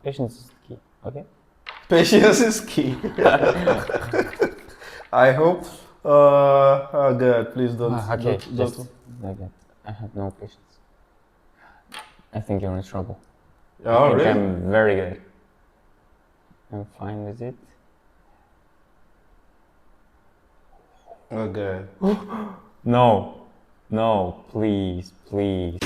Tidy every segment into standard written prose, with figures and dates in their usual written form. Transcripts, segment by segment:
Patience is key. Okay. Patience is key. I hope. Oh God, please don't. Okay. Don't. Just like that. I have no patience. I think you're in trouble. Oh, I think really? I'm very good. I'm fine with it. Oh God. No, no, please, please.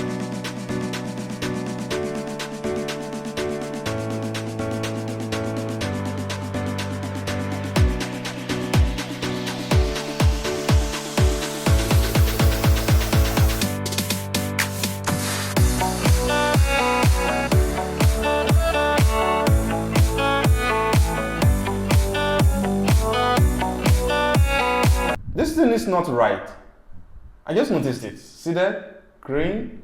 This thing is not right. I just noticed it. See that? Green,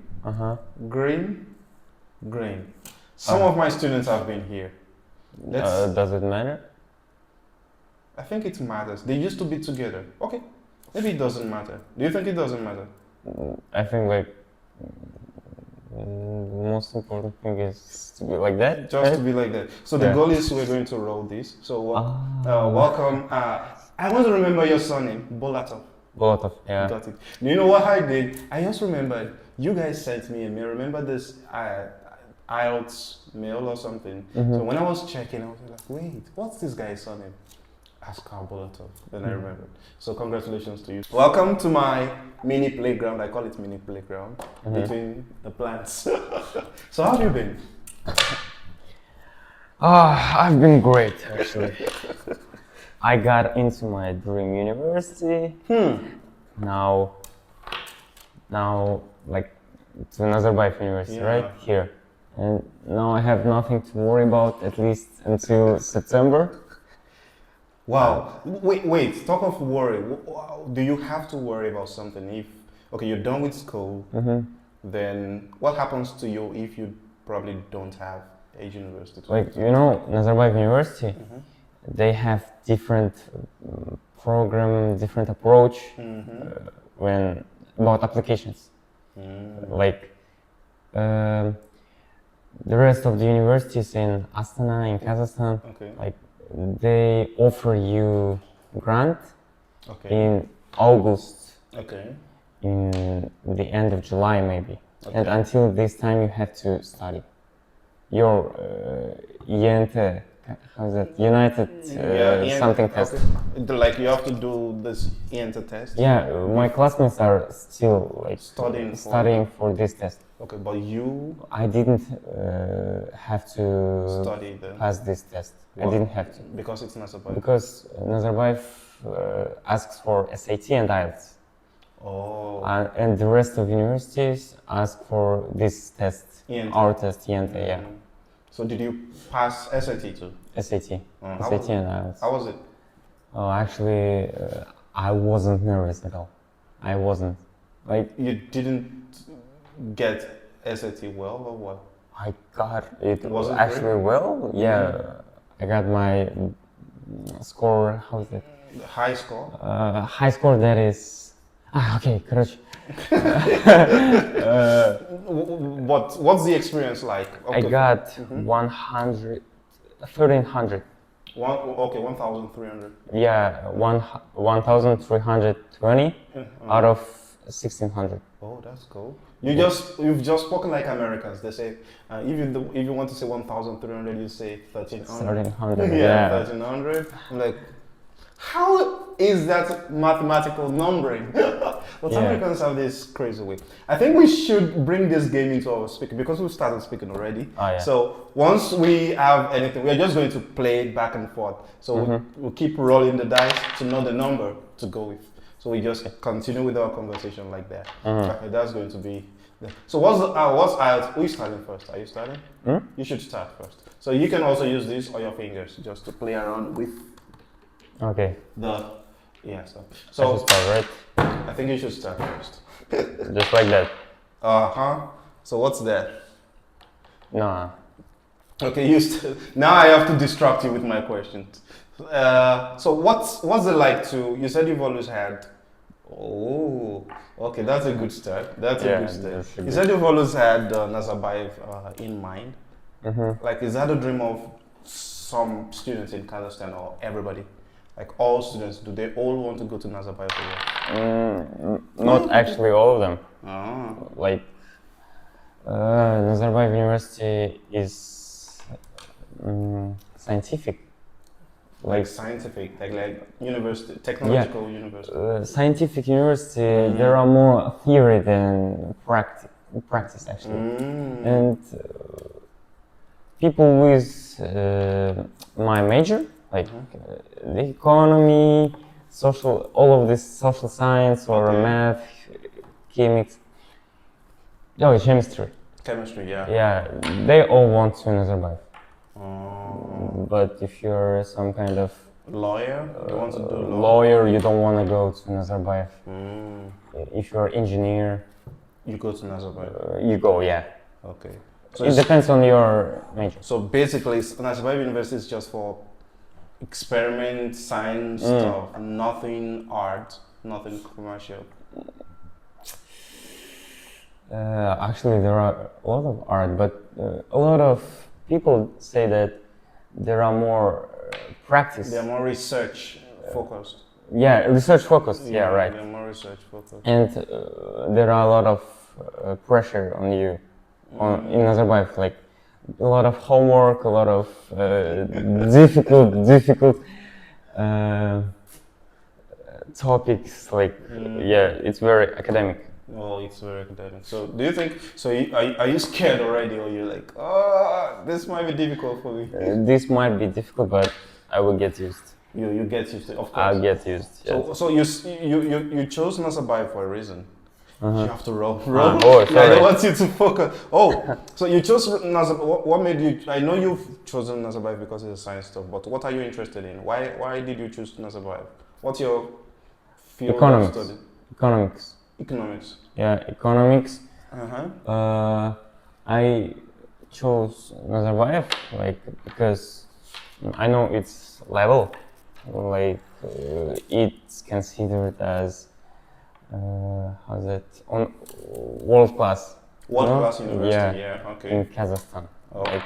green, green. Some of my students have been here. Does it matter? I think it matters. They used to be together. Okay. Maybe it doesn't matter. Do you think it doesn't matter? I think like the most important thing is to be like that. Just right? to be like that. So the Yeah. goal is we're going to roll this. So welcome. I want to remember your surname, Bolatov. Both of yeah. Got it. You know what I did? I just remembered you guys sent me a mail. Remember this IELTS mail or something? So when I was checking, I was like, wait, what's this guy's surname? Askar Bolatov. Then I remembered. So congratulations to you. Welcome to my mini playground. I call it mini playground between the plants. So how have you been? I've been great actually. I got into my dream university. Now, like to Nazarbayev University, right here, and now I have nothing to worry about at least until September. Wow. Wait. Talk of worry. Do you have to worry about something if, okay, you're done with school, then what happens to you if you probably don't have a university? Like, you know, Nazarbayev University, they have different program, different approach when about applications. Like the rest of the universities in Astana, in Kazakhstan, like they offer you grant in August, in the end of July maybe, and until this time you have to study your ENT. How's that? United something test. Like you have to do this ENT test? Yeah, my classmates are still like studying for this test. Okay, but you? I didn't have to study pass this test. I didn't have to. Because it's Nazarbayev? Because Nazarbayev asks for SAT and IELTS. Oh. And the rest of universities ask for this test, ENT. Our test, ENT, yeah. So did you pass SAT too? SAT. SAT and IELTS. How was it? Oh, actually, I wasn't nervous at all. I wasn't. Like, you didn't get SAT well or what? I got it was it actually great? Well. Yeah, I got my score. How is it? High score. High score. That is. Okay, короче. What's the experience like? Okay. I got 100, 1300. 1,300. Yeah, 1,320 out of 1,600. Oh, that's cool. You've just spoken like Americans. They say if you want to say 1,300, you say 1,300. 1,300. Yeah, 1,300. I'm like, how is that mathematical numbering? But Americans have this crazy way. I think we should bring this game into our speaking because we started speaking already. So once we have anything, we're just going to play it back and forth. So we'll keep rolling the dice to know the number to go with. So we just continue with our conversation like that. Okay, that's going to be. So what's IELTS? Who is starting first? Are you starting? You should start first. So you can also use this or your fingers just to play around with. Okay. So I should start, right? I think you should start first. Just like that. So what's that? No. Okay, now I have to distract you with my questions. So what's it like to? You said you've always had. Oh, okay, that's a good start. That's a good start. You said you've always had Nazarbayev in mind. Like, is that a dream of some students in Kazakhstan or everybody? Like all students, do they all want to go to Nazarbayev? Not actually all of them. Ah. Like Nazarbayev University is scientific. Like scientific, like university, technological university. Scientific university, there are more theory than practice actually. And people with my major, like the economy, social, all of this social science or math, chemics, chemistry. Chemistry, yeah. Yeah, they all want to Nazarbayev. Oh. But if you're some kind of lawyer, you want to do lawyer, you don't want to go to Nazarbayev. If you're engineer, you go to Nazarbayev. You go, yeah. Okay. So it depends on your major. So basically, Nazarbayev University is just for experiment, science stuff, nothing art, nothing commercial. Actually, there are a lot of art, but a lot of people say that there are more practice. They are more research focused. Yeah, research focused. Yeah, right. They're more research focused. And there are a lot of pressure on you in Nazarbayev, like a lot of homework, a lot of difficult topics. Like, it's very academic. Oh, it's very academic. So, do you think? So, are you scared already, or you're like, oh, this might be difficult for me? This might be difficult, but I will get used. You get used to it, of course. I'll get used. Yes. So you chose Nazarbayev for a reason. You have to roll. Oh, sorry. I don't want you to focus. Oh, so you chose Nazarbayev. What made you? I know you've chosen Nazarbayev because it's a science stuff, but what are you interested in? Why did you choose Nazarbayev? What's your field of study? Economics. Yeah, economics. I chose Nazarbayev because I know its level. Like it's considered as how's it on world class. World class university. Yeah. Okay. In Kazakhstan. Like,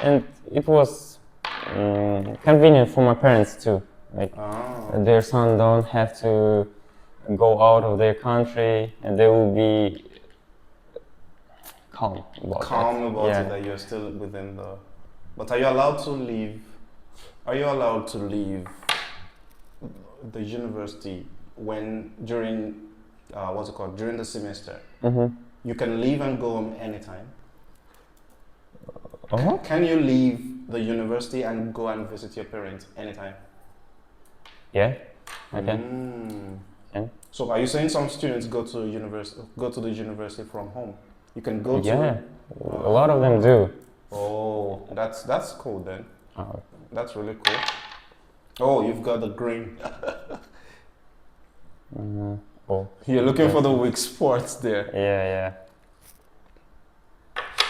and it was convenient for my parents too. Like their son don't have to go out of their country, and they will be calm about it that you're still within the. But are you allowed to leave? Are you allowed to leave the university during what's it called, during the semester? You can leave and go home anytime. Can you leave the university and go and visit your parents anytime? Yeah, I can. So are you saying some students go to the university from home? You can go to. Yeah, a lot of them do. Oh, that's cool then. That's really cool. Oh, you've got the green. Oh, you're looking for the weak spots there. Yeah.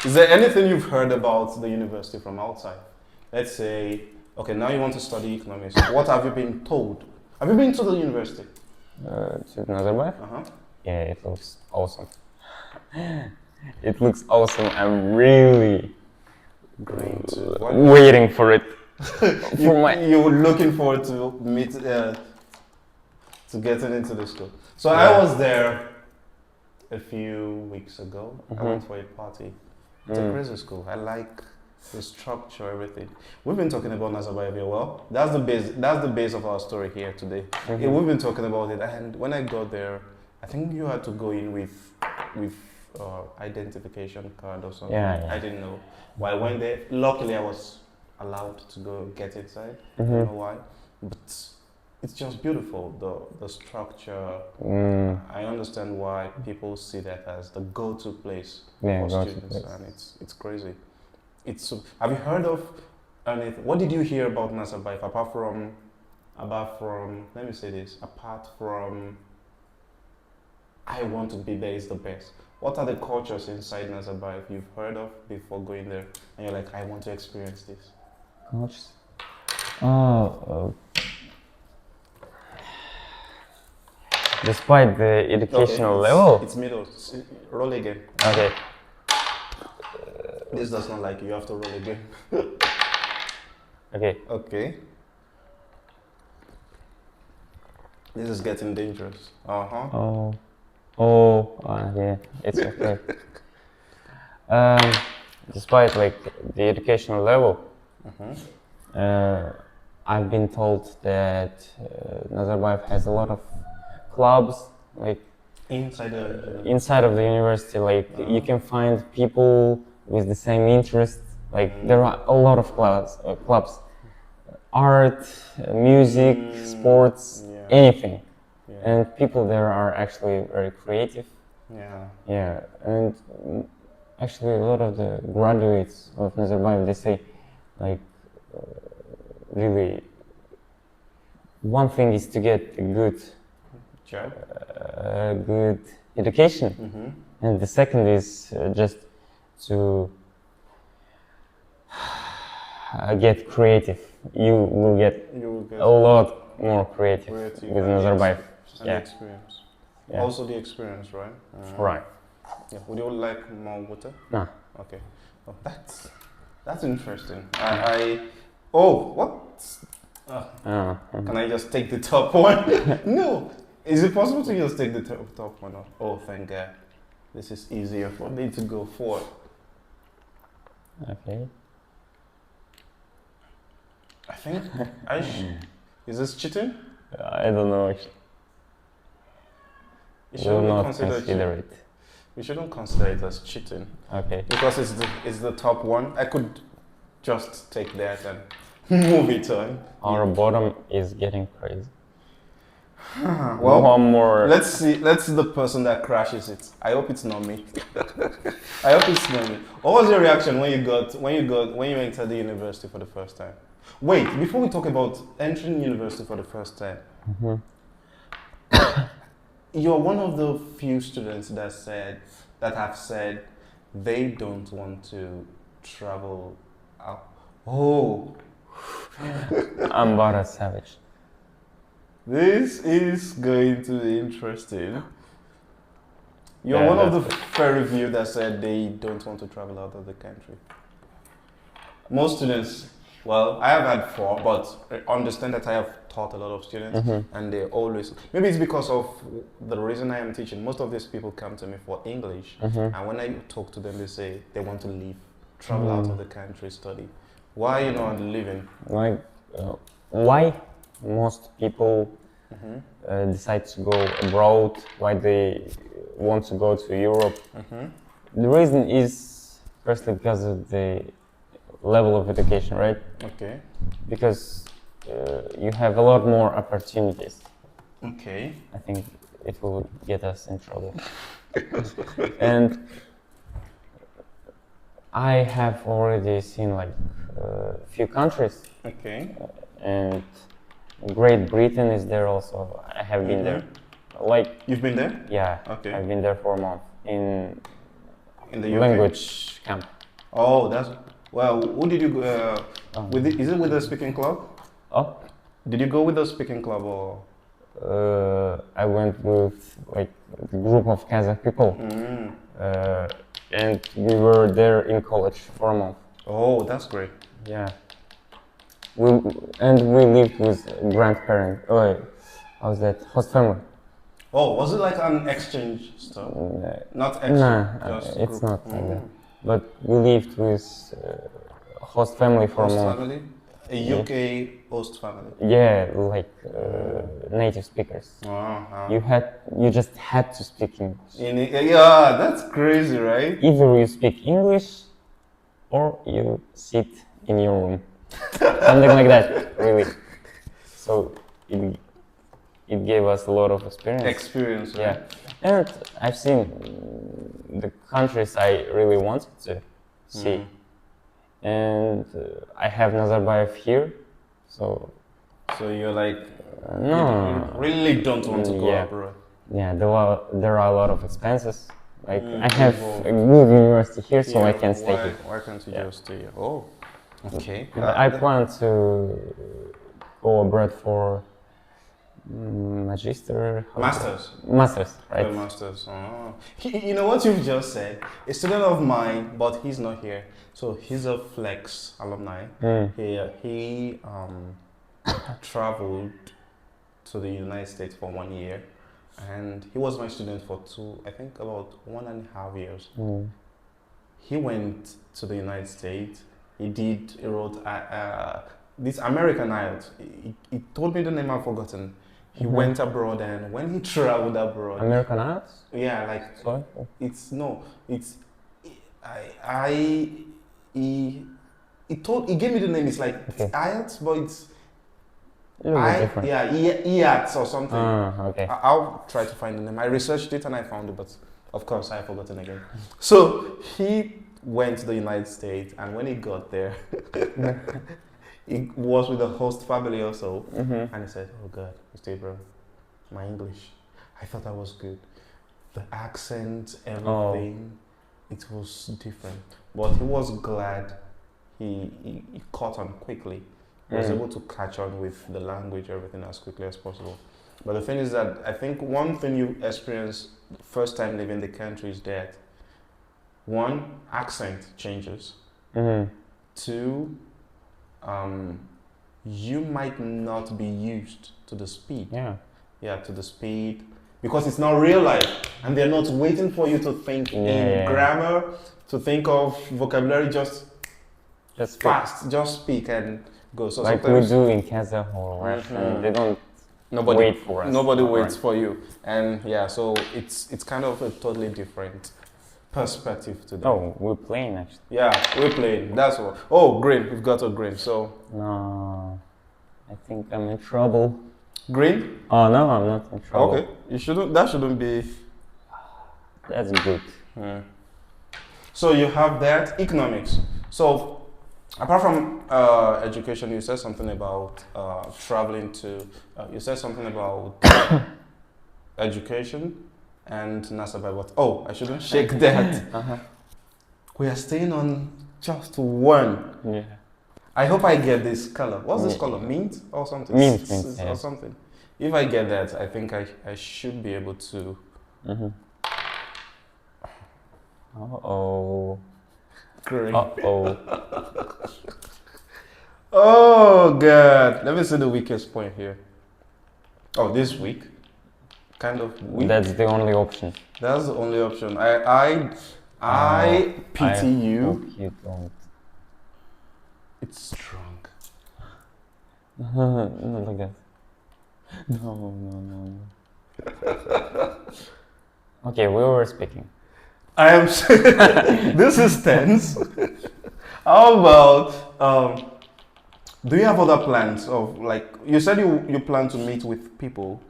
Is there anything you've heard about the university from outside? Let's say, okay, now you want to study economics. What have you been told? Have you been to the university? To Nazarbayev? Yeah, it looks awesome. It looks awesome. I'm really waiting for it. You're looking forward to meet to getting into the school. So I was there a few weeks ago. I went for a party. It's a crazy school. I like the structure, everything. We've been talking about Nazarbayev here. Well, that's the base. That's the base of our story here today. Yeah, we've been talking about it, and when I got there, I think you had to go in with identification card or something. Yeah. I didn't know. While I went there, luckily I was allowed to go get inside. I don't know why, but it's just beautiful. The structure. I understand why people see that as the go-to place for students, and it's crazy. Have you heard of anything? What did you hear about Nazarbayev apart from let me say this, apart from I want to be there is the best. What are the cultures inside Nazarbayev you've heard of before going there and you're like, I want to experience this? Cultures? Despite the educational level? It's middle. Roll again. Okay. This does not like you have to roll again. Okay. Okay. This is getting dangerous. Uh-huh. Yeah, it's okay. Um, Despite like the educational level, I've been told that Nazarbayev has a lot of clubs, like inside of the university. Like you can find people with the same interests. Like there are a lot of clubs, art, music, sports, anything. And people there are actually very creative. Yeah, and actually a lot of the graduates of Nazarbayev, they say, like, really, one thing is to get a good job, good education, and the second is just to get creative. You will get a lot more creative with Nazarbayev. And the experience. Yeah. Also the experience, right? Right. Yeah. Would you like more water? No. Okay. Oh, that's interesting. What? Can I just take the top one? No. Is it possible to just take the top one? Oh, thank God. This is easier for me to go forward. Okay. I think is this cheating? I don't know actually. We will not consider it. We shouldn't consider it as cheating. Okay. Because it's the top one. I could just take that and move it on. Our bottom is getting crazy. Well, one more. Let's see the person that crashes it. I hope it's not me. I hope it's not me. What was your reaction when you entered the university for the first time? Wait, before we talk about entering university for the first time, you're one of the few students that have said they don't want to travel out. Oh, I'm Bara Savage. This is going to be interesting. You're one of the very few that said they don't want to travel out of the country. Most students, well, I have had 4, but understand that I have taught a lot of students, and they always, maybe it's because of the reason I am teaching. Most of these people come to me for English, and when I talk to them, they say they want to leave, travel out of the country, study. Why are you not leaving? Why most people decide to go abroad, why they want to go to Europe. The reason is firstly because of the level of education, right? Okay. Because you have a lot more opportunities. Okay. I think it will get us in trouble. And I have already seen like a few countries. Okay. And Great Britain is there also. I have been there. Like you've been there? Yeah. Okay. I've been there for a month in the UK? language camp. Oh, that's well. Who did you go with? Is it with the speaking club? Oh. Did you go with the speaking club or? I went with like a group of Kazakh people, and we were there in college for a month. Oh, that's great. Yeah. We lived with grandparents. How's that? Host family. Oh, was it like an exchange stuff? Not exchange. No, it's not like that. But we lived with host family for a month. Host family? A UK host family? Yeah, like native speakers. You just had to speak English. Yeah, that's crazy, right? Either you speak English or you sit in your room. Something like that, really. So it gave us a lot of experience. Experience, right? Yeah. And I've seen the countries I really wanted to see. And I have Nazarbayev here, so... So you're like... no. You really don't want to go abroad. Yeah, there are a lot of expenses. Like, I have a good university here, so I can stay here. Why can't you just stay here? Oh, okay. I plan to go abroad for Magister. Masters. Right? Masters. Oh. You know what you've just said? A student of mine, but he's not here. So he's a Flex alumni. He traveled to the United States for 1 year, and he was my student for about 1.5 years. He went to the United States. He wrote this American IELTS. He told me the name, I've forgotten. He went abroad, and when he traveled abroad, American IELTS? Yeah, like Sorry? He gave me the name. It's like it's IELTS, but it's different. Yeah, IELTS or something. Okay. I'll try to find the name. I researched it and I found it, but of course I've forgotten again. So he went to the United States, and when he got there, he was with a host family also, and he said, "Oh God, Mr. Abraham, my English, I thought I was good. The accent, everything, it was different." But he was glad he caught on quickly. He was able to catch on with the language, everything as quickly as possible. But the thing is that I think one thing you experience first time leaving the country is that one, accent changes. Two, you might not be used to the speed. To the speed, because it's not real life, and they're not waiting for you to think in grammar, to think of vocabulary. Just fast, just speak and go. So like we do in Kazakh or Russian, they don't wait for us. Nobody waits for you, and so it's kind of a totally different perspective to them. Oh, we're playing actually. Yeah, we're playing. That's what. Oh, green. We've got a green. So no, I think I'm in trouble. Green? Oh no, I'm not in trouble. Okay, you shouldn't. That shouldn't be. That's good. So you have that economics. So apart from education, you said something about traveling to. You said something about education and NASA Bible. Oh, I shouldn't shake that. We are staying on just one. Yeah. I hope I get this color. What's this color? Mint or something? Mint, or something. If I get that, I think I should be able to. Uh-oh. Great. Uh-oh. Oh God. Let me see the weakest point here. Oh, this week. Kind of weak. That's the only option. That's the only option. I pity you. Hope you don't. It's strong. Not like that. No. Okay, we were speaking. I am. This is tense. How about? Do you have other plans of, like you said you plan to meet with people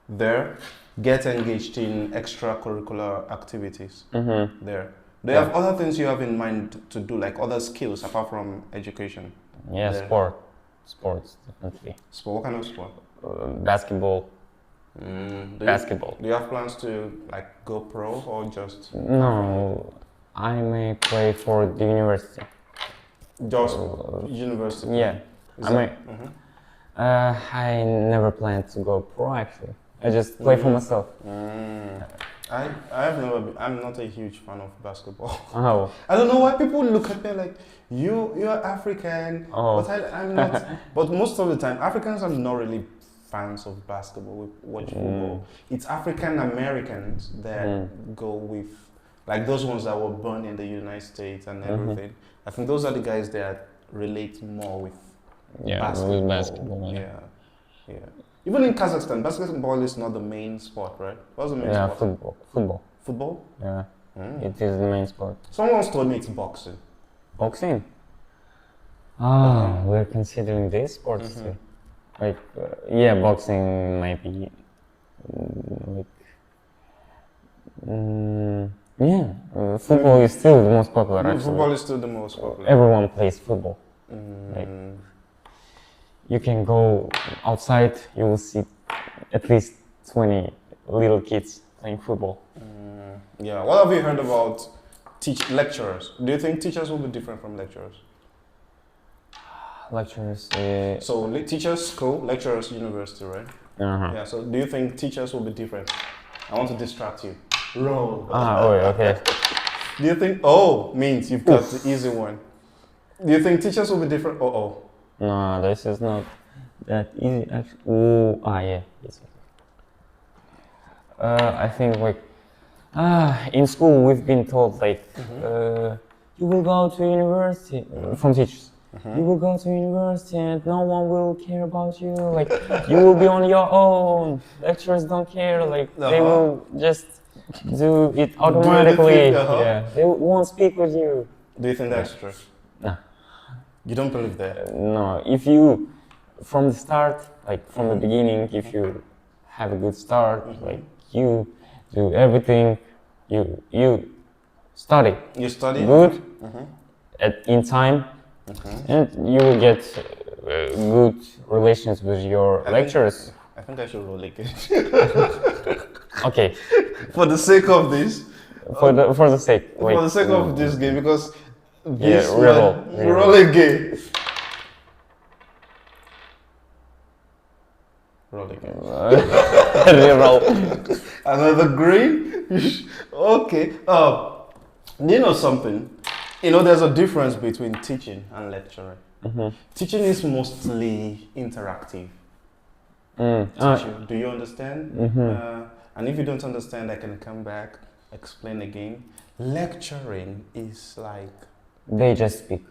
there, get engaged in extracurricular activities there? Do you have other things you have in mind to do, like other skills apart from education? Yeah, sports definitely. Sport? What kind of sport? Basketball. Basketball. Do you have plans to like go pro or just? No, I may play for the university. Just university. Yeah, I never planned to go pro actually. I just play for myself. I'm not a huge fan of basketball. Oh. I don't know why people look at me like you're African, but I'm not. But most of the time, Africans are not really fans of basketball. We watch football. It's African Americans that go with, like those ones that were born in the United States and everything. I think those are the guys that relate more with basketball. With basketball. Yeah. Even in Kazakhstan, basketball is not the main sport, right? What's the main sport? Football. Football? Yeah. It is the main sport. Someone once told me it's boxing. Boxing? We're considering this sports too. Like, boxing might be football is still the most popular actually. Football is still the most popular. Everyone plays football. Like, you can go outside, you will see at least 20 little kids playing football. Yeah. What have you heard about lecturers? Do you think teachers will be different from lecturers? Lecturers. So teachers, school, lecturers, university, right? Uh-huh. Yeah. So do you think teachers will be different? I want to distract you. Roll. Oh, okay. Do you think means you've got the easy one? Do you think teachers will be different? No, this is not that easy. Actually, yeah. Yes. I think like in school we've been told like you will go to university from teachers. You will go to university and no one will care about you. Like you will be on your own. Lecturers don't care. Like they will just do it automatically. Yeah, they won't speak with you. Do you think that's true? No. You don't believe that? No. If you from the start, like from the beginning, if you have a good start, like you do everything, you study. You study good in time, and you will get good relations with your lecturers. I think I should roll again. Okay. For the sake of this. For the sake. Wait. For the sake of this game, because this reroll again. Roll again. Reroll. Another green. Okay. Do you know something? You know, there's a difference between teaching and lecturing. Teaching is mostly interactive. Do you understand? And if you don't understand, I can come back, explain again. Lecturing is like they just speak.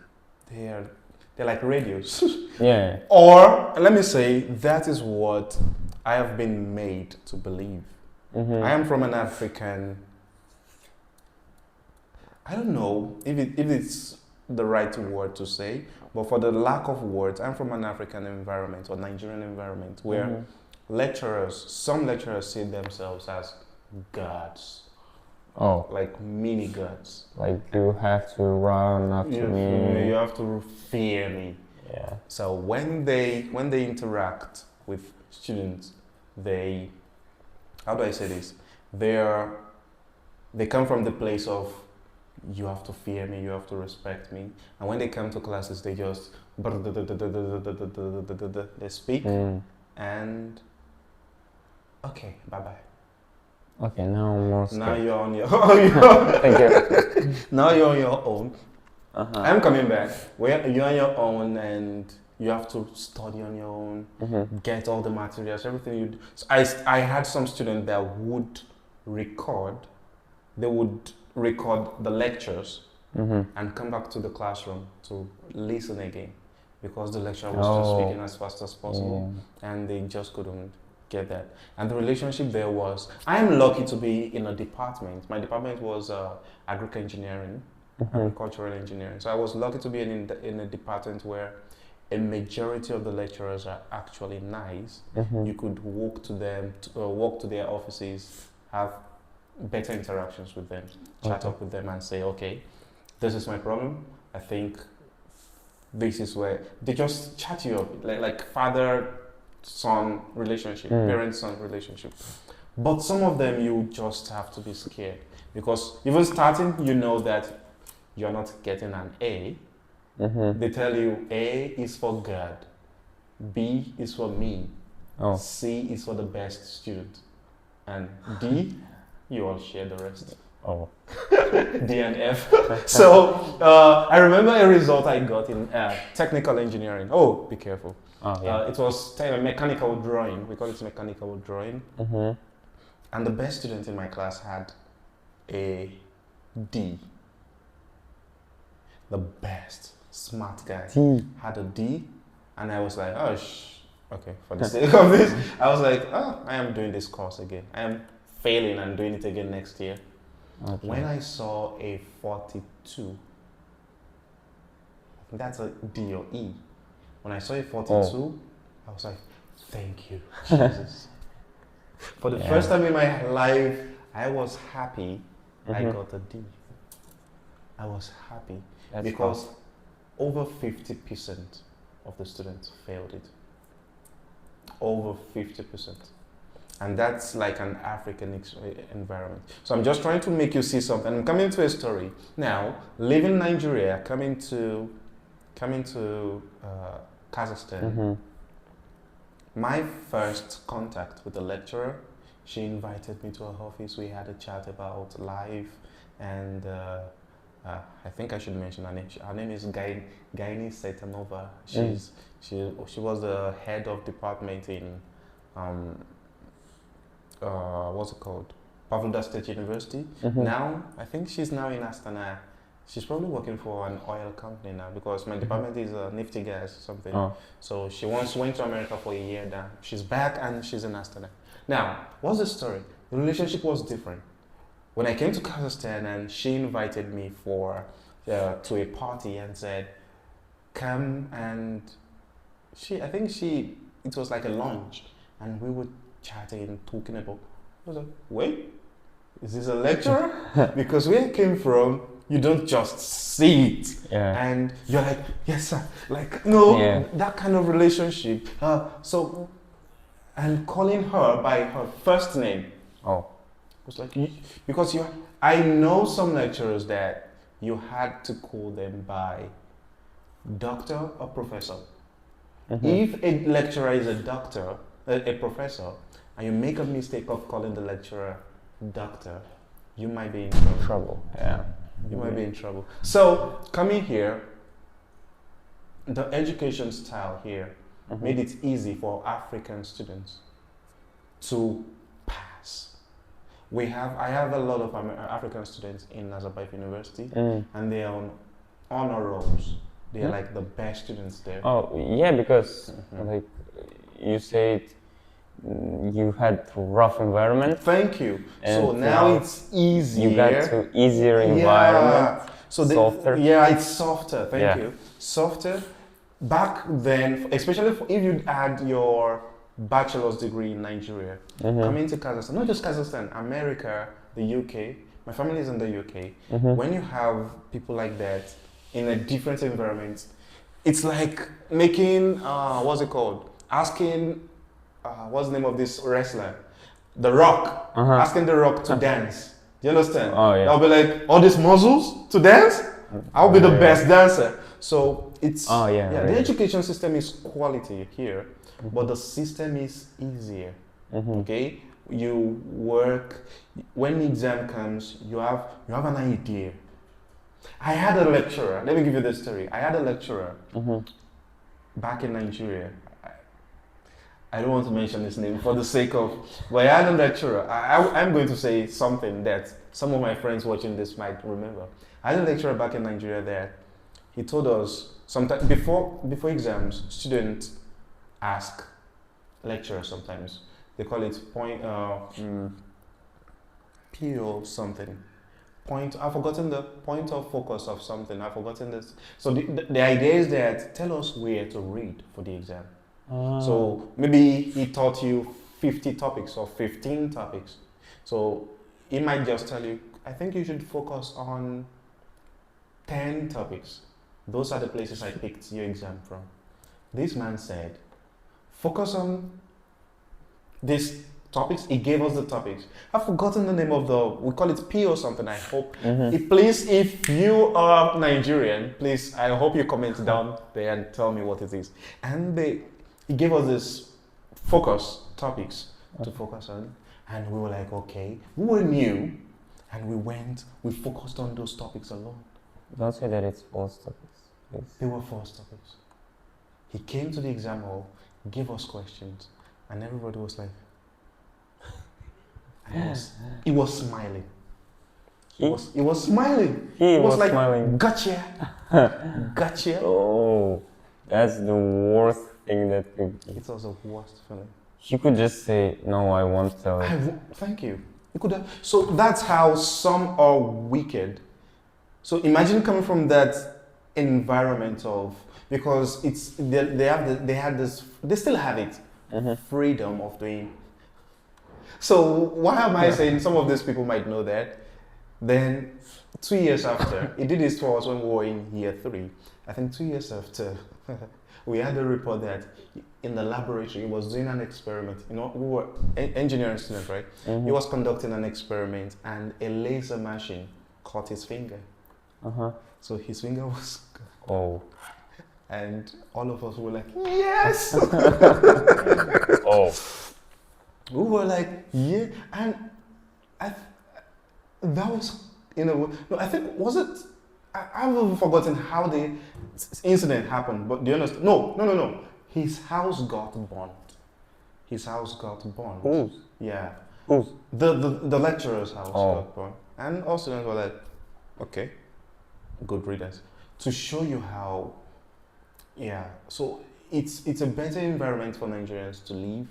They're like radios. Yeah. Or let me say that is what I have been made to believe. I am from an African. I don't know if it's the right word to say, but for the lack of words, I'm from an African environment or Nigerian environment where some lecturers see themselves as gods. Oh. Like mini gods. Like you have to run after me. You have to fear me. Yeah. So when they interact with students, how do I say this? They come from the place of you have to fear me, you have to respect me. And when they come to classes, they just they speak and okay, bye bye. Okay, now I'm more scared. Now you're on your own. Thank you. Now you're on your own. I'm coming back. Where you're on your own and you have to study on your own, get all the materials, everything you do. So I had some students that would record. They would record the lectures and come back to the classroom to listen again because the lecturer was just speaking as fast as possible and they just couldn't get that. And the relationship there was, I am lucky to be in a department. My department was agricultural engineering. So I was lucky to be in a department where a majority of the lecturers are actually nice. You could walk to their offices, have better interactions with them, chat up with them and say, okay, this is my problem. I think this is where they just chat you up, like father-son relationship, parent-son relationship. But some of them you just have to be scared because even starting, you know that you're not getting an A. They tell you A is for God, B is for me, C is for the best student, and D, you all share the rest. D and F. So I remember a result I got in technical engineering. Oh, be careful. It was mechanical drawing. We call it mechanical drawing. And the best student in my class had a D. The best smart guy had a D, and I was like, okay, for the sake of this, I was like, I am doing this course again. I am failing and doing it again next year. Okay. When I saw a 42, that's a D or E. When I saw a 42, I was like, thank you, Jesus. For the first time in my life, I was happy I got a D. I was happy because over 50% of the students failed it. Over 50%. And that's like an African environment. So I'm just trying to make you see something. I'm coming to a story. Now, leaving Nigeria, coming to Kazakhstan, My first contact with the lecturer, she invited me to her office. We had a chat about life, and I think I should mention her name. Her name is Gaini Setanova. She was the head of department in what's it called? Pavlodar State University. Now, I think she's now in Astana. She's probably working for an oil company now because my department is Nifty Gas or something. Oh. So she once went to America for a year now. She's back and she's in Astana. Now, what's the story? The relationship was different. When I came to Kazakhstan and she invited me to a party and said, come and it was like a lunch and we were chatting, talking about, I was like, wait, is this a lecturer? Because where I came from, you don't just see it. Yeah. And you're like, yes, sir. Like, no, that kind of relationship. And calling her by her first name. Oh. Was like, because I know some lecturers that you had to call them by doctor or professor. If a lecturer is a doctor, a professor, and you make a mistake of calling the lecturer doctor, you might be in trouble. Yeah. You might be in trouble. So, coming here, the education style here made it easy for African students to pass. I have a lot of African students in Nazarbayev University, and they are on honor rolls. They are like the best students there. Oh, yeah, because like you said, you had rough environment. Thank you. And so now it's easier. You got to easier environment. So softer. It's softer. Thank you. Softer. Back then, especially if you had your bachelor's degree in Nigeria, coming to Kazakhstan, not just Kazakhstan, America, the UK. My family is in the UK. When you have people like that in a different environment, it's like making what's it called? Asking. What's the name of this wrestler? The Rock. Asking The Rock to dance. Do you understand? Oh, yeah. I'll be like, all these muscles to dance? I'll be the best dancer. So it's really. The education system is quality here, but the system is easier. Okay? You work, when the exam comes, you have an idea. I had a lecturer, let me give you this story. I had a lecturer back in Nigeria. I don't want to mention his name for the sake of, but I had a lecturer. I'm going to say something that some of my friends watching this might remember. I had a lecturer back in Nigeria that he told us sometimes before exams, students ask lecturers sometimes. They call it PO something. I've forgotten the point of focus of something. I've forgotten this. So the idea is that tell us where to read for the exam. So maybe he taught you 50 topics or 15 topics. So he might just tell you, I think you should focus on 10 topics. Those are the places I picked your exam from. This man said, focus on these topics. He gave us the topics. I've forgotten the name of we call it P or something, I hope. Please, if you are Nigerian, please, I hope you comment down there and tell me what it is. And he gave us this focus topics to focus on, and we were like, okay, we were new, and we focused on those topics alone. Don't say that it's false topics, please. They were false topics. He came to the exam hall, gave us questions, and everybody was like, he was smiling. He was smiling. He was like, smiling. Gotcha. Gotcha. Oh, that's the worst thing that could. It was the worst feeling. You could just say, no, I won't tell it. Thank you. You could have. So that's how some are wicked. So imagine coming from that environment because they still have it, freedom of doing. So why am I saying some of these people might know that? Then 2 years after, he did this for us when we were in year 3. I think 2 years after, we had a report that in the laboratory, he was doing an experiment. You know, we were engineering students, right? He was conducting an experiment and a laser machine caught his finger. So his finger was... Oh. and all of us were like, yes. Oh. We were like, yeah, and I, that was in a way. No, I think was it. I've forgotten how the incident happened, but do you understand? No. His house got burned. His house got burned. Whose? Yeah. Whose? The lecturer's house Oh. got burned, and all students were like, okay, good riddance. To show you how, yeah. So it's a better environment for Nigerians to live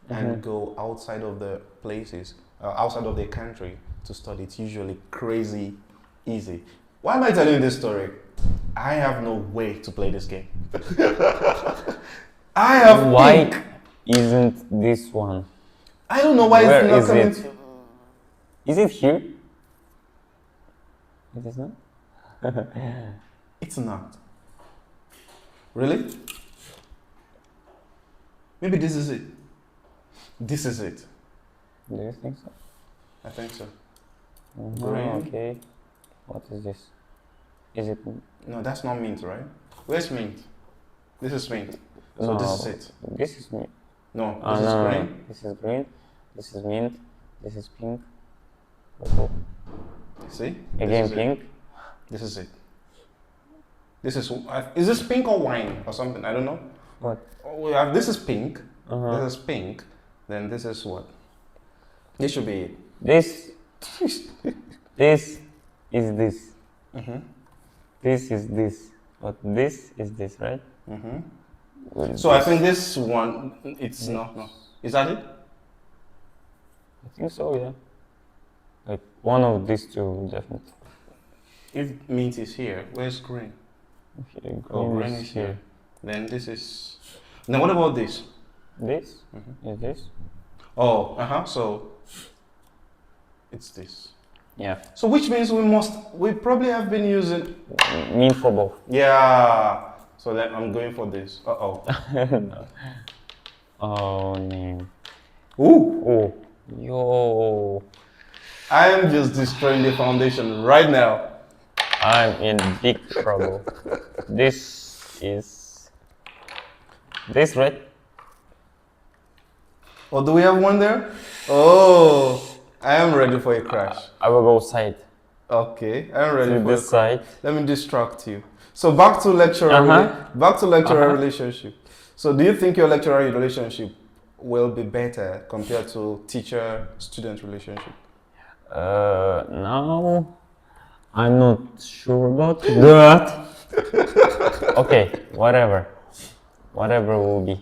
and go outside of the places, outside of the country to study. It's usually crazy easy. Why am I telling you this story? I have no way to play this game. I have Why pink. isn't this one? I don't know why Where it's not is coming. it? Is it here? It is not? It's not. Really? Maybe this is it. This is it. Do you think so? I think so. Green. Okay. What is this? Is it? No, that's not mint, right? Where's mint? This is mint. So this is it. This is mint. No, this is No, green. This is green. This is mint. This is pink. Purple. See? Again This is pink. it. This is it. This is this pink or wine or something? I don't know. What? Oh, we have, this is pink. Uh-huh. This is pink. Then this is what? This should be it. This. This is this. Mm-hmm. This is this. But this is this, right? Mm-hmm. So I think this one, it's no. Is that it? I think so, yeah. Like one of these two, definitely. If mint is here, where's green? Okay, Green is here. Then this is. Now what about this? This is this. Oh, so it's this. Yeah. So which means we probably have been using. Mean for both. Yeah. So then I'm going for this. Uh-oh. No. Oh, name. Ooh. Oh. Yo. I am just destroying the foundation right now. I'm in big trouble. This is this, right? Oh, do we have one there? Oh, I am ready for a crash. I will go side. Okay, I am ready To for this side. Let me distract you. So back to lecturer, relationship. So do you think your lecturer relationship will be better compared to teacher-student relationship? Now I'm not sure about that. Okay, whatever will be.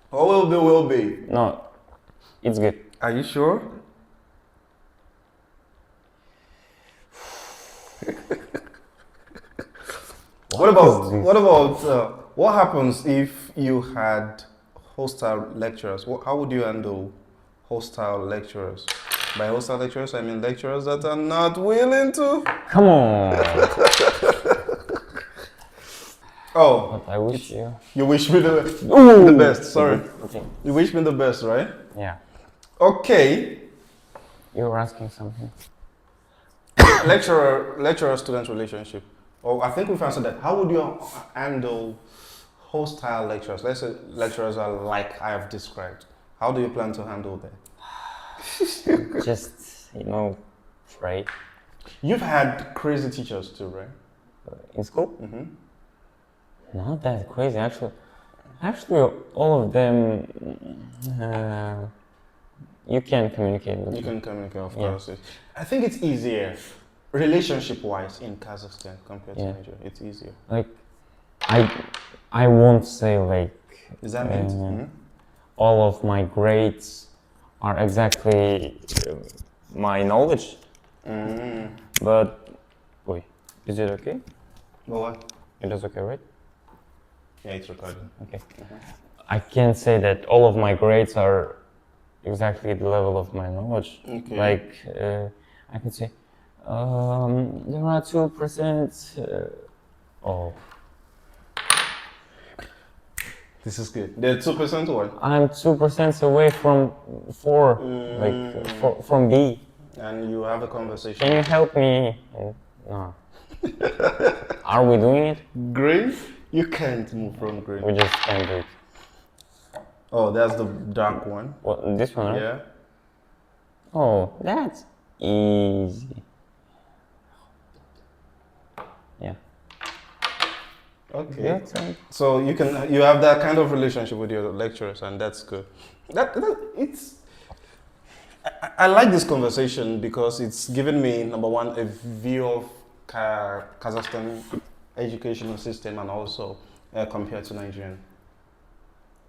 What will be? No, it's good. Are you sure? What happens if you had hostile lecturers? How would you handle hostile lecturers? By hostile lecturers, I mean lecturers that are not willing to. Come on. Oh, But I wish you. you wish me the best. Sorry, Okay. you wish me the best, right? Yeah. Okay. You were asking something. Lecturer-student relationship. Oh, I think we've answered that. How would you handle hostile lecturers? Let's say lecturers are like I have described. How do you plan to handle that? Just pray. You've had crazy teachers too, right? In school? Mm-hmm. Not that crazy, actually. Actually, all of them, you can communicate with You them. can communicate, of Yeah. course. I think it's easier, relationship-wise, in Kazakhstan compared to Yeah. Nigeria. It's easier. Like, I won't say like Is that meant? Mm-hmm. all of my grades are exactly my knowledge, Mm-hmm. but wait, is it okay? Well, what? It is okay, right? Yeah, it's recording. Okay. I can't say that all of my grades are exactly the level of my knowledge. Okay. Like, I can say, there are 2%. Oh, This is good. They're 2% what? I'm 2% away from 4, like from B. And you have a conversation. Can you help me? No. Are we doing it? Green? You can't move from green. We just can't do it. Oh, that's the dark one. What, this one, right? Yeah. Oh, that's easy. Yeah. Okay. Your turn. So you have that kind of relationship with your lecturers, and that's good. It's. I like this conversation because it's given me, number one, a view of Kazakhstan educational system, and also compared to Nigerian.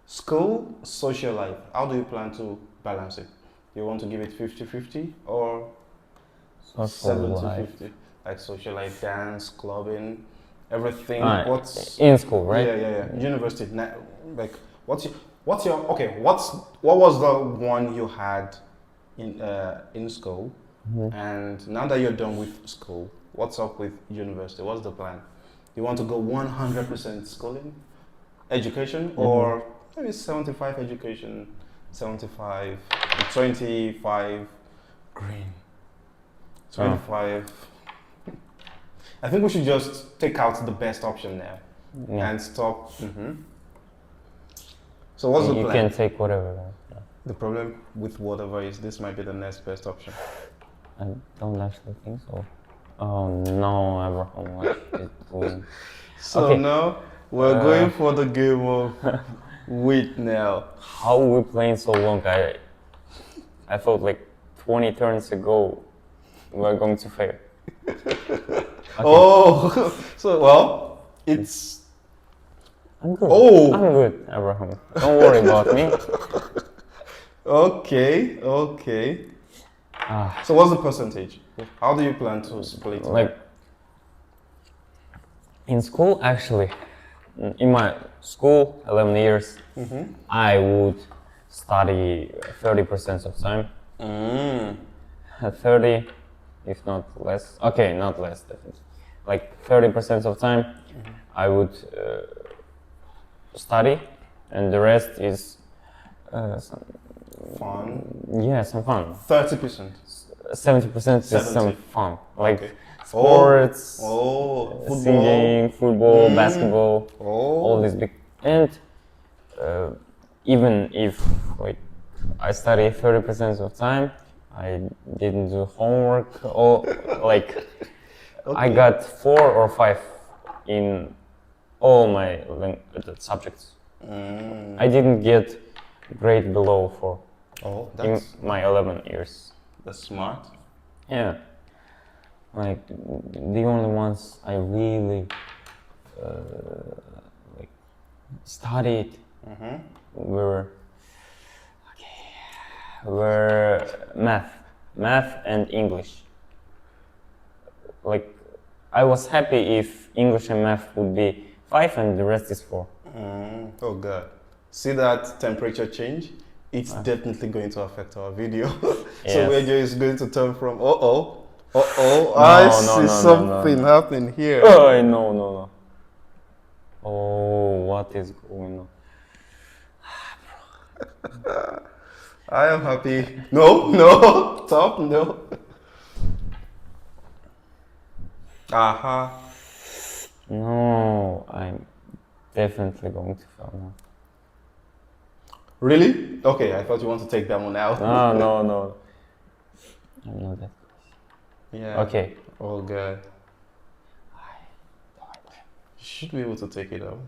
School, social life. How do you plan to balance it? You want to give it 50-50 or Social life. 70-50? Like social life, dance, clubbing, everything. What's in school, right? Yeah. University. Like, what's your okay? What was the one you had in school? Mhm. And now that you're done with school, what's up with university? What's the plan? You want to go 100% schooling, education, or maybe 75 education, 75, 25 green, 25. I think we should just take out the best option now and stop. So what's the plan? You can take whatever. Yeah. The problem with whatever is this might be the next best option. I don't actually think so. Oh no, Abraham, what is doing? So Okay. now we're going for the game of wait now. How we playing so long? I felt like 20 turns ago we were going to fail. Okay. Oh, so well, it's. I'm good. Oh. I'm good, Abraham. Don't worry about me. Okay. So what's the percentage? How do you plan to split it? Like in school, actually, in my school, 11 years, I would study 30% of time. 30, if not less. Okay, not less, definitely. Like 30% of time, I would study, and the rest is some fun. Yeah, some fun. 30%. 70% is 70. some fun, like Okay. sports, football. singing, football, basketball, all Oh. these big. And even if like I study 30% of time, I didn't do homework. Or like I got 4 or 5 in all my subjects. I didn't get grade below 4 Oh, in that's my 11 years. smart. Yeah, like the only ones I really like studied were math and English. Like I was happy if English and math would be 5 and the rest is 4. Oh God! See that temperature change? It's definitely going to affect our video. So Yes. radio is going to turn from I see no, something happening here. Oh no. Oh, what is going on? I am happy. No, stop, no. Aha. No, I'm definitely going to fail now. Really? Okay, I thought you want to take that one out. No. I'm not that. Yeah. Okay. Oh God. You should be able to take it out.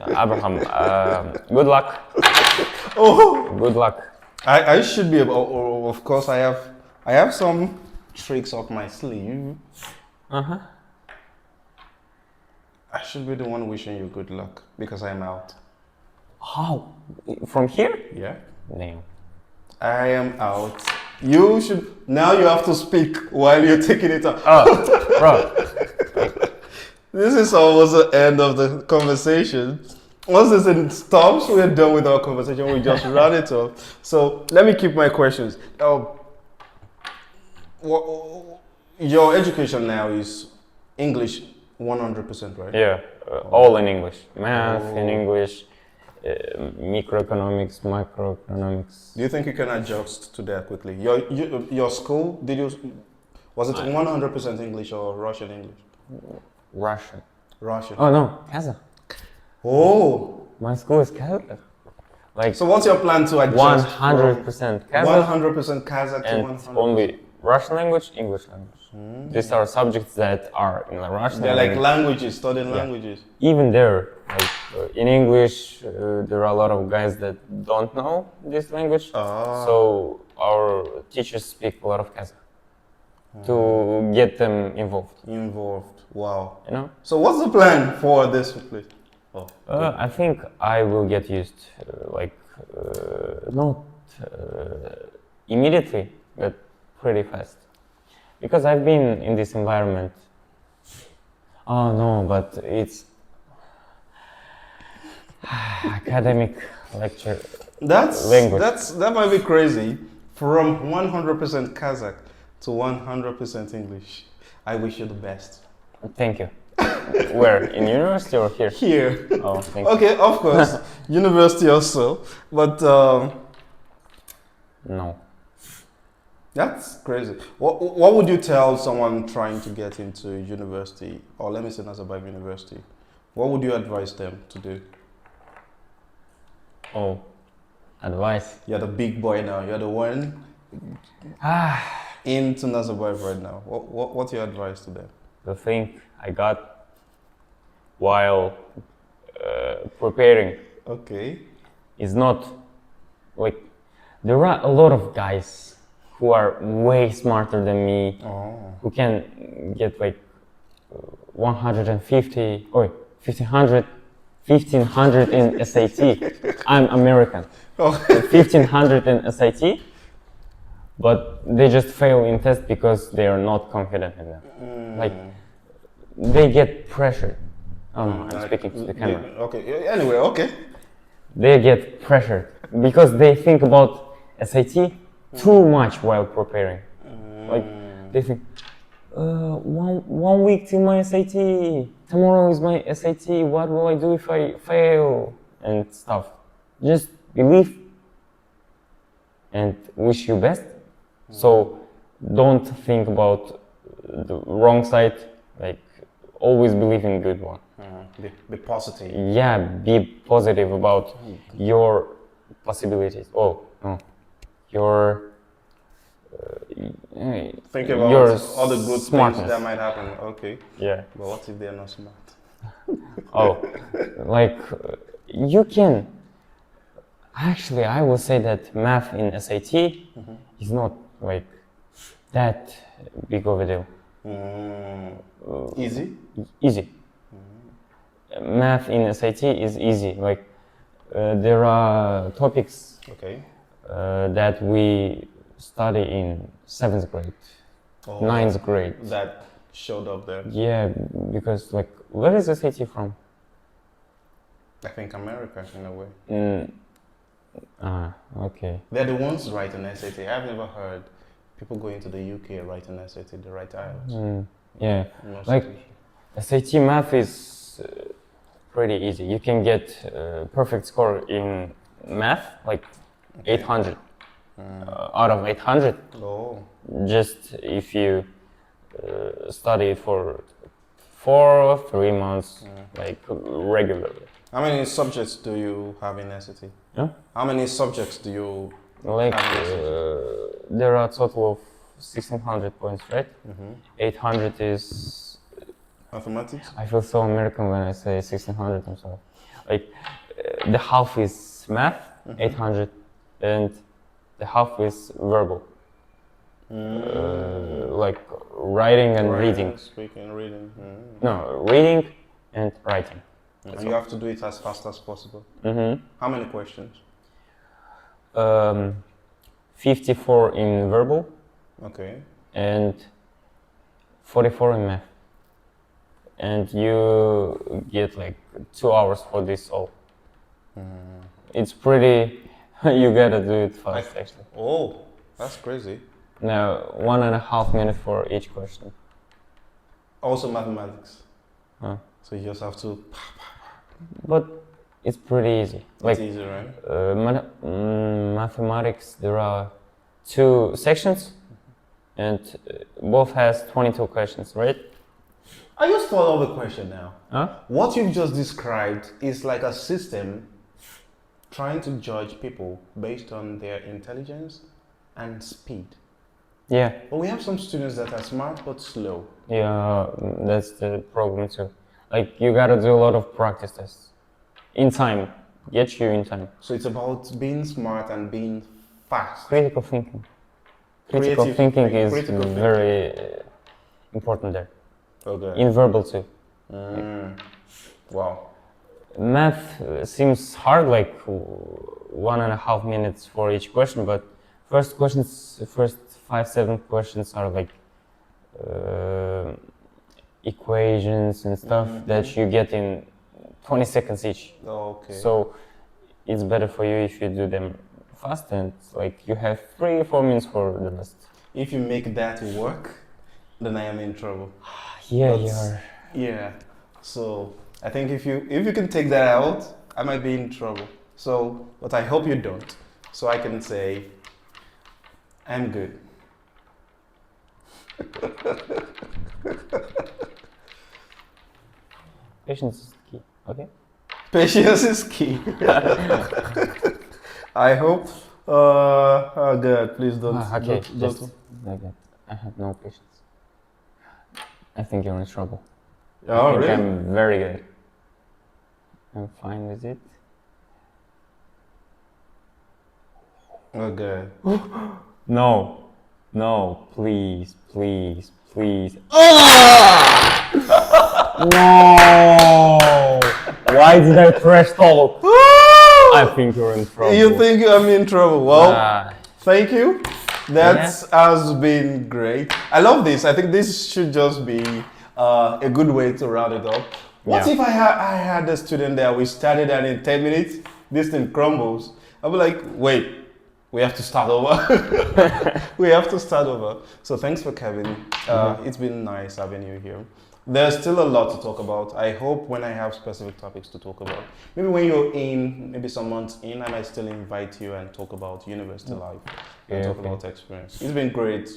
Abraham, good luck. Oh. Good luck. I should be able. Of course, I have some tricks up my sleeve. I should be the one wishing you good luck because I'm out. How? From here? Yeah. Damn. I am out. You should. Now you have to speak while you're taking it out. Oh, bro. This is almost the end of the conversation. Once this thing stops, we're done with our conversation. We just run it off. So let me keep my questions. Your education now is English 100%, right? Yeah, all in English. Math in English, microeconomics, macroeconomics. Do you think you can adjust to that quickly? Your school, was it 100% English or Russian English? Russian. Russian. Oh no, Kazakh. Oh. My school is Kazakh. Like So what's your plan to adjust 100% Kazakh 100% Kazakh to and 100%? only Russian language, English language. These are subjects that are in the Russian. They're like language. languages, studying languages. Even there, like in English, there are a lot of guys that don't know this language. So our teachers speak a lot of Kazakh to get them involved. Wow. You know. So what's the plan for this place? I think I will get used, not immediately, but pretty fast. Because I've been in this environment. Oh no, but it's academic lecture language. That might be crazy. From 100% Kazakh to 100% English. I wish you the best. Thank you. Where? In university or here? Here. Oh, thank you. Okay, of course. University also. But no. That's crazy. What would you tell someone trying to get into university, or let me say Nazarbayev University? What would you advise them to do? Oh, advice. You're the big boy now. You're the one into Nazarbayev right now. What's your advice to them? The thing I got while preparing is not like there are a lot of guys who are way smarter than me, who can get like 150 or 1500 in SAT. I'm American. 1500 in SAT, but they just fail in test because they are not confident in them. Like they get pressured. Oh no, I'm speaking to the camera. Okay. Anyway, okay. They get pressured because they think about SAT too much while preparing. Like they think, one week till my SAT. Tomorrow is my SAT. What will I do if I fail and stuff? Just believe and wish you best. So don't think about the wrong side. Like always believe in good one. Be positive. Yeah, be positive about your possibilities. Oh no, your think about your all the good smartness. things that might happen. Okay. Yeah. But what if they're not smart? Oh, like you can. Actually, I will say that math in SAT is not like that big of a deal. Easy? Easy. Math in SAT is easy. Like there are topics that we study in 7th grade, 9th grade. That showed up there. Yeah, because like where is SAT from? I think America in a way. Okay. They're the ones writing SAT. I've never heard people going to the UK writing SAT. They write IELTS. Yeah, like SAT math is pretty easy. You can get perfect score in math, like 800 out of 800. Just if you study it for 4 or 3 months, like regularly. How many subjects do you have in SAT? Yeah? How many subjects do you like there are a total of 1600 points, right? 800 is mathematics. I feel so American when I say 1600. I'm sorry. Like the half is math, 800, and the half is verbal. Like writing and reading. Speaking, reading. No, reading and writing. And you have to do it as fast as possible. How many questions? 54 in verbal. Okay. And 44 in math. And you get like 2 hours for this all. It's pretty, you gotta do it fast actually. Oh, that's crazy. Now, 1.5 minutes for each question. Also mathematics. Huh. So you just have to... But It's pretty easy. Like It's easy, right? mathematics, there are 2 sections, and both has 22 questions, right? I just thought of a question now. Huh? What you've just described is like a system trying to judge people based on their intelligence and speed. Yeah, But we have some students that are smart but slow. yeah, that's the problem too. Like you gotta do a lot of practice tests in time, get you in time. So it's about being smart and being fast. Critical thinking. Critical Creative thinking thinking, is critical thinking. very important there. Okay. In verbal too. Wow. Math seems hard, like 1.5 minutes for each question, but first 5-7 questions are like equations and stuff that you get in 20 seconds each. Okay. So it's better for you if you do them fast, and like you have 3-4 minutes for the rest. If you make that work, then I am in trouble. Yeah, But- you're. Yeah. So I think if you can take that out, I might be in trouble. So, but I hope you don't. So I can say, I'm good. Patience is key. Okay. Patience is key. I hope. Oh God, please don't. Okay. Don't. Just like that. I have no patience. I think you're in trouble. I Oh, think really? I'm very good. I'm fine with it. Oh God. No, no, please, please, please. No! Why did I press talk? I think you're in trouble. You think I'm in trouble? Well, Ah, thank you. That has been great. I love this. I think this should just be a good way to round it up. What Yeah. if I had a student there, we started and in 10 minutes, this thing crumbles. I'll be like, wait, we have to start over. We have to start over. So thanks for coming. It's been nice having you here. There's still a lot to talk about. I hope when I have specific topics to talk about, maybe when you're in, maybe some months in, I might still invite you and talk about university life and talk about experience. It's been great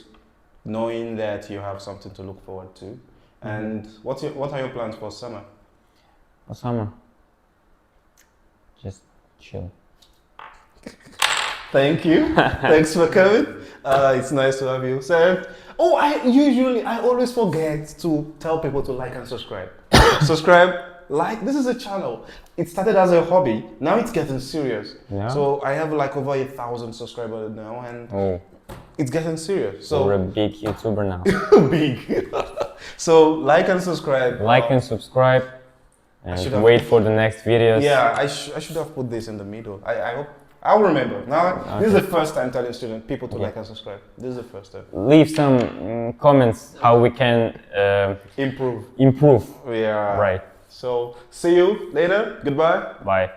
knowing that you have something to look forward to. And what are your plans for summer? for summer. Just chill. Thank you. Thanks for coming. It's nice to have you. So, I always forget to tell people to like and subscribe. Subscribe, like. This is a channel. It started as a hobby. Now it's getting serious. Yeah. So I have like over 1,000 subscribers now, and Oh, it's getting serious. you're a So big YouTuber now. big. So like and subscribe. Like and subscribe, should and have- wait for the next videos. Yeah, I should have put this in the middle. I hope I'll remember. Now this is the first time telling students people to like and subscribe. This is the first time. Leave some comments how we can Improve. improve. Yeah. Right. So see you later. Goodbye. Bye.